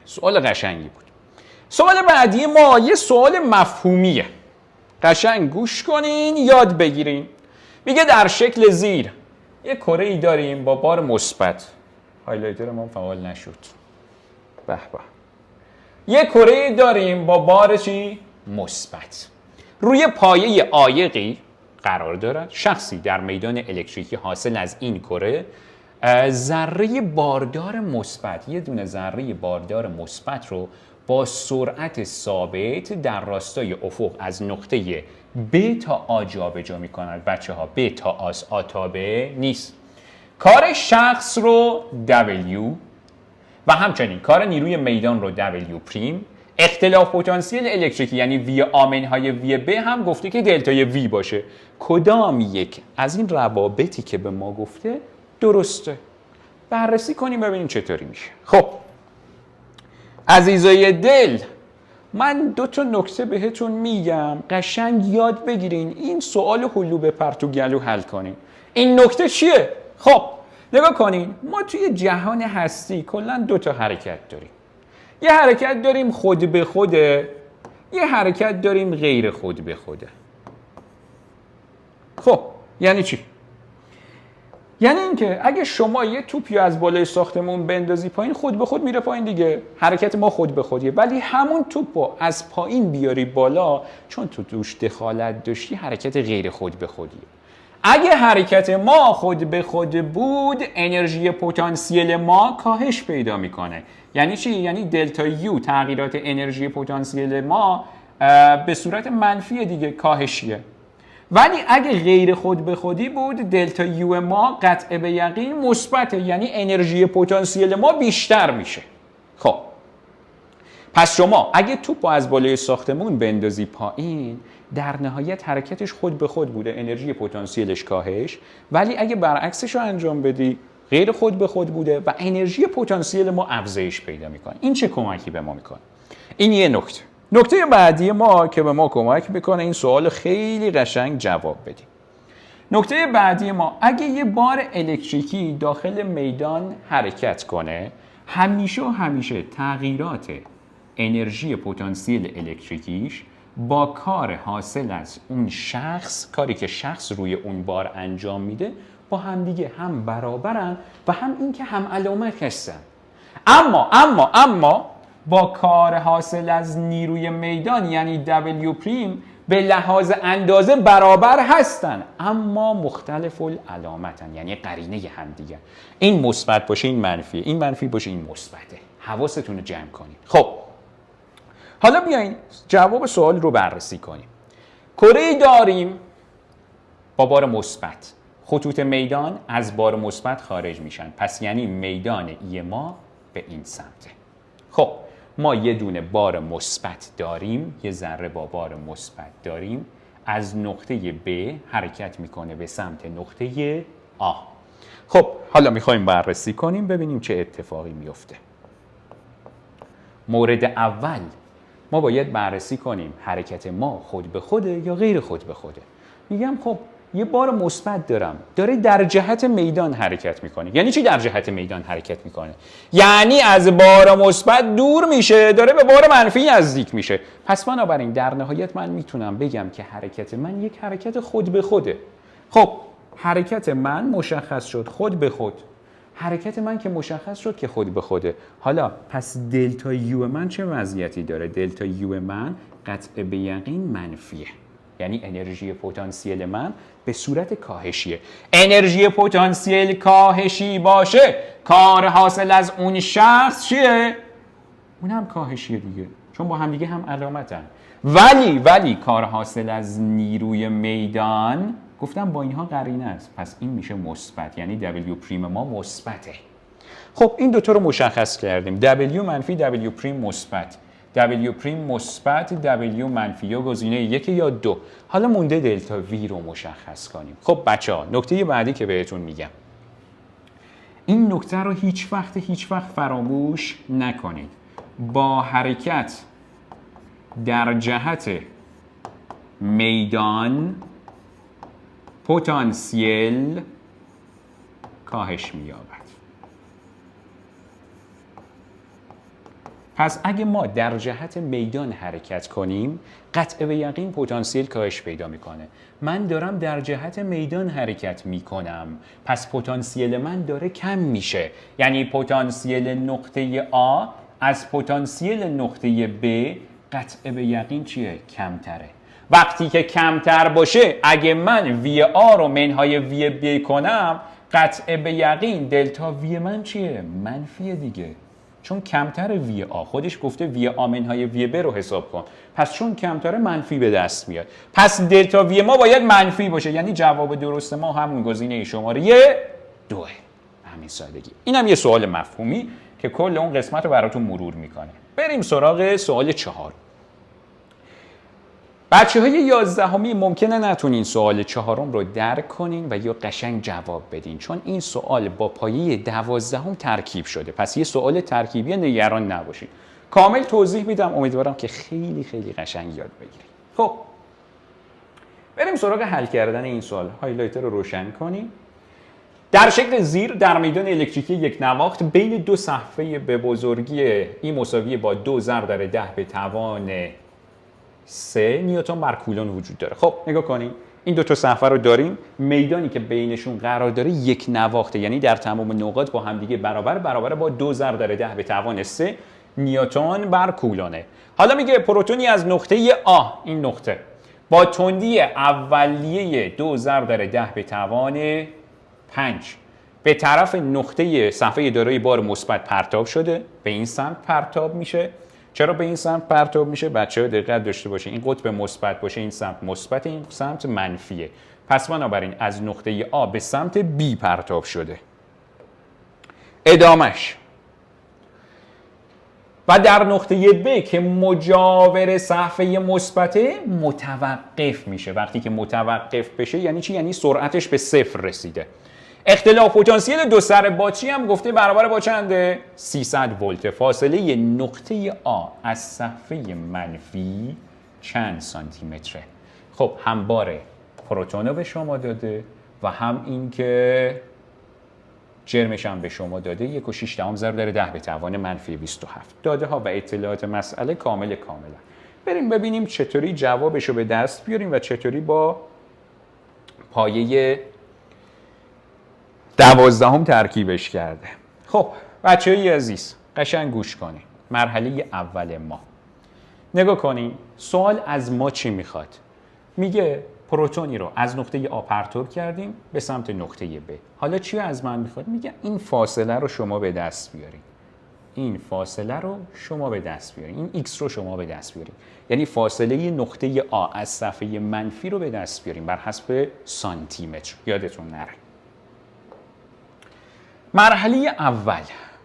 سوال قشنگی بود. سوال بعدی ما یه سوال مفهومیه. قشنگ گوش کنین، یاد بگیرین. میگه در شکل زیر یه کره ای داریم با بار مثبت. هایلایتر ما فعال نشد. به به. یه کره ای داریم با بار چی؟ مثبت. روی پایه عایقی قرار دارد. شخصی در میدان الکتریکی حاصل از این کره ذره باردار مثبت، یه دونه ذره باردار مثبت رو با سرعت ثابت در راستای افق از نقطه ب تا آ جابجا می‌کند. بچه‌ها ب تا آ تا ب نیست. کار شخص رو W و همچنین کار نیروی میدان رو W پریم. اختلاف پتانسیل الکتریکی یعنی وی آمنهای وی ب هم گفته که دلتای وی باشه. کدام یک از این روابطی که به ما گفته درسته؟ بررسی کنیم ببینیم چطوری میشه. خب عزیزای دل، من 2 تا نکته بهتون میگم، قشنگ یاد بگیرین، این سوال هلو بپر تو گلو حل کنین. این نکته چیه؟ خب نگاه کنین، ما توی جهان هستی کلا 2 تا حرکت داریم. یه حرکت داریم خود به خوده، یه حرکت داریم غیر خود به خوده. خب یعنی چی؟ یعنی اینکه اگه شما یه توپی از بالای ساختمون بندازی پایین، خود به خود میره پایین دیگه. حرکت ما خود به خودیه. ولی همون توپو از پایین بیاری بالا، چون تو توش دخالت داشتی، حرکت غیر خود به خودیه. اگه حرکت ما خود به خود بود، انرژی پتانسیل ما کاهش پیدا میکنه. یعنی چی؟ یعنی دلتا یو تغییرات انرژی پتانسیل ما به صورت منفی دیگه، کاهشیه. ولی اگه غیر خود به خودی بود، دلتا یو ما قطع به یقین مثبته، یعنی انرژی پتانسیل ما بیشتر میشه. خب پس شما اگه توپو از بالای ساختمون بندازی پایین، در نهایت حرکتش خود به خود بوده، انرژی پتانسیلش کاهش. ولی اگه برعکسش رو انجام بدی، غیر خود به خود بوده و انرژی پتانسیل ما افزایش پیدا میکنه. این چه کمکی به ما میکنه؟ این یه نکته. نکته بعدی ما که به ما کمک میکنه این سوال خیلی قشنگ جواب بدیم. نکته بعدی ما، اگه یه بار الکتریکی داخل میدان حرکت کنه، همیشه و همیشه تغییرات انرژی پتانسیل الکتریکیش با کار حاصل از اون شخص، کاری که شخص روی اون بار انجام میده، با همدیگه هم برابرن و هم این که هم علامت هستن. اما با کار حاصل از نیروی میدان یعنی W پریم به لحاظ اندازه برابر هستن، اما مختلف العلامتن، یعنی قرینه همدیگه. این مثبت باشه این منفیه، این منفی باشه این مثبته. حواستون رو جمع کنید. خب حالا بیاین جواب سوال رو بررسی کنیم. کره‌ای داریم با بار مثبت. خطوط میدان از بار مثبت خارج میشن. پس یعنی میدان ای ما به این سمته. خب ما یه دونه بار مثبت داریم، یه ذره با بار مثبت داریم، از نقطه B حرکت میکنه به سمت نقطه A. خب حالا میخوایم بررسی کنیم ببینیم چه اتفاقی میفته. مورد اول ما باید بررسی کنیم حرکت ما خود به خوده یا غیر خود به خوده. میگم خب یه بار مثبت دارم، داره در جهت میدان حرکت میکنه. یعنی چی در جهت میدان حرکت میکنه؟ یعنی از بار مثبت دور میشه، داره به بار منفی نزدیک میشه. پس بنابراین در نهایت من میتونم بگم که حرکت من یک حرکت خود به خوده. خب حرکت من مشخص شد خود به خود. حرکت من که مشخص شد که خود به خوده. حالا پس دلتا یو من چه وضعیتی داره؟ دلتا یو من قطع به یقین منفیه. یعنی انرژی پتانسیل من به صورت کاهشیه. انرژی پتانسیل کاهشی باشه، کار حاصل از اون شخص چیه؟ اون هم کاهشیه دیگه، چون با هم دیگه هم علامتن. ولی کار حاصل از نیروی میدان، گفتم با اینها قرینه است، پس این میشه مثبت، یعنی W پریم ما مثبته. خب این دوتا رو مشخص کردیم، W منفی W پریم مثبت. W پریم مثبت، W منفی، یا گزینه 1 یا 2. حالا مونده دلتا وی رو مشخص کنیم. خب بچه‌ها نکته بعدی که بهتون میگم، این نکته رو هیچ وقت فراموش نکنید. با حرکت در جهت میدان پتانسیل کاهش می‌یابد. پس اگه ما در جهت میدان حرکت کنیم قطع به یقین پتانسیل کاهش پیدا میکنه. من دارم در جهت میدان حرکت میکنم، پس پتانسیل من داره کم میشه. یعنی پتانسیل نقطه A از پتانسیل نقطه B قطع به یقین چیه؟ کمتره. وقتی که کمتر باشه اگه من وی آ رو منهای وی بی کنم قطع به یقین دلتا وی من چیه؟ منفیه دیگه، چون کمتر وی آ. خودش گفته وی آ منهای وی ب رو حساب کن، پس چون کمتره منفی به دست میاد. پس دلتا وی ما باید منفی باشه، یعنی جواب درست ما همون گزینه شماره 2. همین سادگی. اینم یه سوال مفهومی که کل اون قسمت رو براتون مرور میکنه. بریم سراغ سوال 4. بچه‌های 11می ممکنه نتونین سوال 4 رو درک کنین و یا قشنگ جواب بدین، چون این سوال با پایه 12 ترکیب شده. پس یه سوال ترکیبی، نگران نباشین. کامل توضیح میدم، امیدوارم که خیلی خیلی قشنگ یاد بگیرید. خب بریم سراغ حل کردن این سوال. هایلایتر رو روشن کنیم. در شکل زیر در میدان الکتریکی یک نواخت بین دو صفحه به بزرگی I مساوی با 2 ضرب در 10 به توان 3 نیوتن بر کولون وجود داره. خب نگاه کنیم، این دو تا صفحه رو داریم، میدانی که بینشون قرار داره یک نواخته، یعنی در تمام نقاط با همدیگه برابر با 2 ضرب در 10 به توان 3 نیوتن بر کولونه. حالا میگه پروتونی از نقطه A، این نقطه، با تندی اولیه 2 ضرب در 10 به توان 5 به طرف نقطه صفحه دارای بار مثبت پرتاب شده، به این سمت پرتاب میشه. چرا به این سمت پرتاب میشه؟ بچه‌ها دقت داشته باشین، این قطب مثبت باشه این سمت مثبت، این سمت منفیه. پس بنابراین از نقطه A به سمت B پرتاب شده. ادامش و در نقطه B که مجاور صفحه مثبته متوقف میشه. وقتی که متوقف بشه یعنی چی؟ یعنی سرعتش به 0 رسیده. اختلاف پتانسیل دو سر باتری هم گفته برابر با چنده؟ 300 ولت. فاصله نقطه A از صفحه منفی چند سانتی متره؟ خب هم بار پروتون رو به شما داده و هم این که جرمش هم به شما داده. 1.6 ضرب در 10 به توان منفی 27. داده ها و اطلاعات مسئله کاملا. بریم ببینیم چطوری جوابش رو به دست بیاریم و چطوری با پایه 12 ترکیبش کرده. خب بچه‌های عزیز قشنگ گوش کنین. مرحله اول ما نگاه کنین، سوال از ما چی میخواد؟ میگه پروتونی رو از نقطه A پرتاب کردیم به سمت نقطه B. حالا چی از من میخواد؟ میگه این فاصله رو شما به دست بیارین. این فاصله رو شما به دست بیارین. این X رو شما به دست بیارین. یعنی فاصله نقطه A از صفحه منفی رو به دست بیارین بر حسب سانتی متر. یادتون نره. مرحله اول.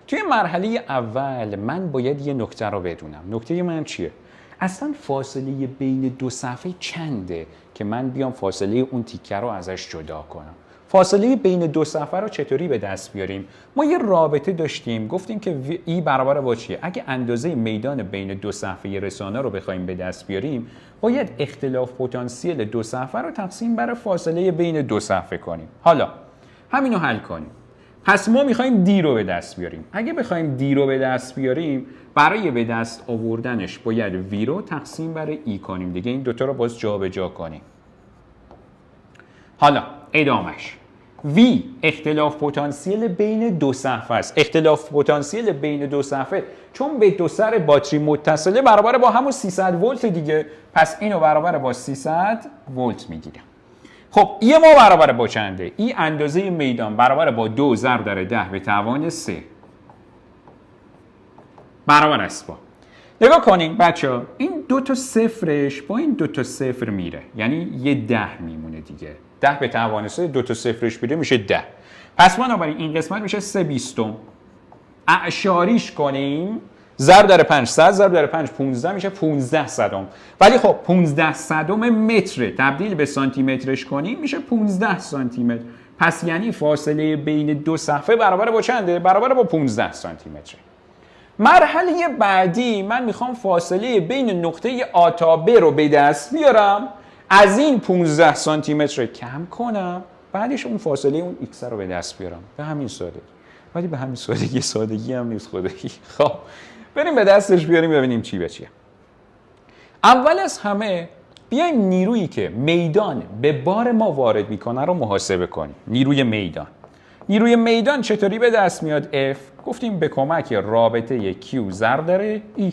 توی مرحله اول من باید یه نکته رو بدونم. نکته من چیه؟ اصلا فاصله بین دو صفحه چنده که من بیام فاصله اون تیکه رو ازش جدا کنم؟ فاصله بین دو صفحه رو چطوری به دست بیاریم؟ ما یه رابطه داشتیم، گفتیم که ای برابر با چیه؟ اگه اندازه میدان بین دو صفحه رسانه رو بخوایم به دست بیاریم، باید اختلاف پتانسیل دو صفحه رو تقسیم بر فاصله بین دو صفحه کنیم. حالا همینو حل کنیم. پس ما میخوایم دی رو به دست بیاریم. اگه بخوایم دی رو به دست بیاریم، برای به دست آوردنش باید وی رو تقسیم بر ای کنیم دیگه. این دوتا رو باز جا به جا کنیم. حالا ادامش. وی اختلاف پتانسیل بین دو صفحه است. اختلاف پتانسیل بین دو صفحه چون به دو سر باتری متصله برابر با همون 300 ولت دیگه. پس اینو برابر با 300 ولت میگیرم. خب ای ما برابر با چنده؟ ای اندازه میدان برابر با 2 ضرب در 10 به توان 3 برابر است با. نگاه کنین بچه، این دو تا صفرش با این دو تا صفر میره، یعنی یه 10 میمونه دیگه. 10 به توان 3 دو تا صفرش میره میشه 10. پس بنابراین این قسمت میشه 3/20. اعشاریش کنیم ضرب در 5 100 ضرب در 5 15 میشه 15 صدم. ولی خب 15 صدم متر تبدیل به سانتی مترش کنیم میشه 15 سانتی متر. پس یعنی فاصله بین دو صفحه برابر با چنده؟ برابر با 15 سانتی متر. مرحله بعدی من میخوام فاصله بین نقطه آ تا ب رو به دست بیارم، از این 15 سانتی متر کم کنم، بعدش اون فاصله اون ایکس رو به دست بیارم. به همین سادگی. ولی به همین سادگی هم نیست خدایی. خب بریم به دستش بیاریم ببینیم چی به چیه. اول از همه بیایم نیرویی که میدان به بار ما وارد میکنه رو محاسبه کنیم. نیروی میدان چطوری به دست میاد؟ F گفتیم به کمک رابطه Q ضرب در E.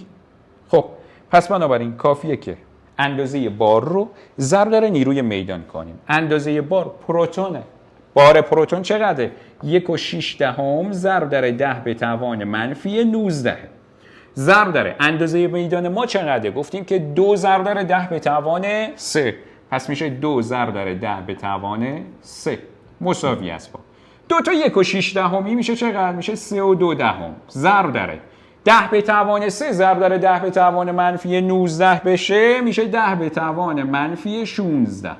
خب پس بنابراین کافیه که اندازه بار رو ضرب در نیروی میدان کنیم. اندازه بار پروتونه. بار پروتون چقدره؟ 1.6 ضرب در 10 به توان منفی 19. ضرب در اندازه میدان ما چقدره؟ گفتیم که 2 ضرب در 10 به توان 3. پس میشه 2 ضرب در 10 به توان 3 مساوی است با 2 تا 1.6 میشه چقدر؟ میشه 3.2 ضرب در 10 به توان 3 ضرب در 10 به توان منفی 19 بشه میشه 10 به توان منفی 16.